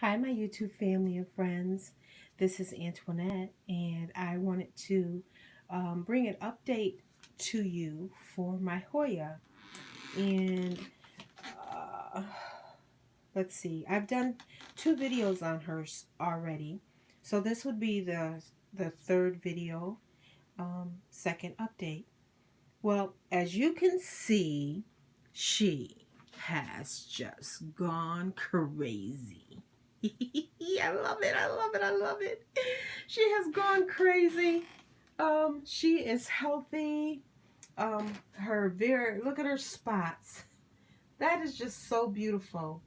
Hi, my YouTube family and friends. This is Antoinette, and I wanted to bring an update to you for my Hoya. And uh, let's see, I've done 2 videos on hers already, so this would be the third video, second update. Well, as you can see, she has just gone crazy. I love it. I love it. I love it. She has gone crazy. She is healthy. Look at her spots. That is just so beautiful.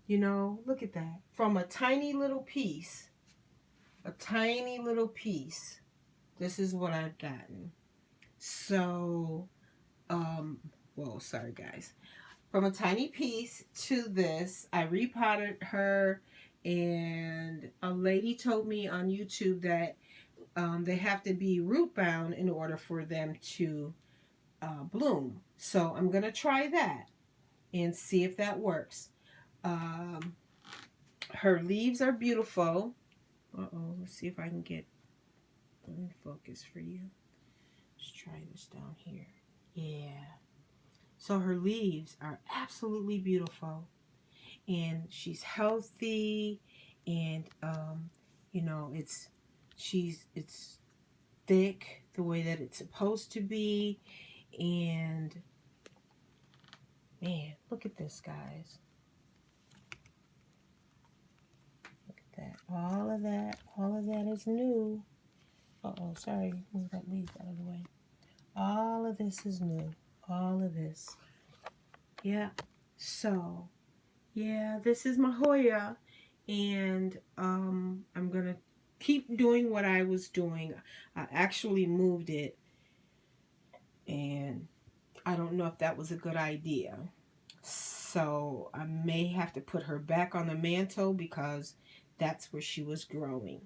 Look at that. From a tiny little piece, this is what I've gotten. So, whoa, sorry guys. From a tiny piece to this, I repotted her, and a lady told me on YouTube that they have to be root bound in order for them to bloom. So I'm going to try that and see if that works. Um, Her leaves are beautiful. Let's see if I can get in focus for you. Let's try this down here. Yeah. So her leaves are absolutely beautiful, and she's healthy, and it's thick the way that it's supposed to be. And man, look at this, guys. Look at that. All of that is new. Sorry, move that leaf out of the way. All of this is new. All of this. Yeah. So yeah, this is my Hoya, and I'm gonna keep doing what I was doing. I actually moved it, and I don't know if that was a good idea. So I may have to put her back on the mantle because that's where she was growing.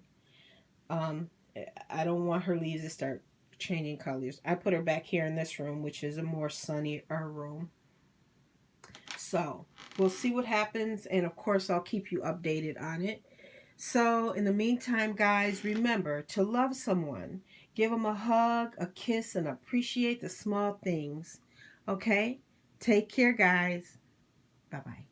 Um, I don't want her leaves to start changing colors. I put her back here in this room, which is a more sunnier room. So we'll see what happens, and of course I'll keep you updated on it. So in the meantime, guys, remember to love someone. Give them a hug, a kiss, and appreciate the small things. Okay? Take care, guys. Bye-bye.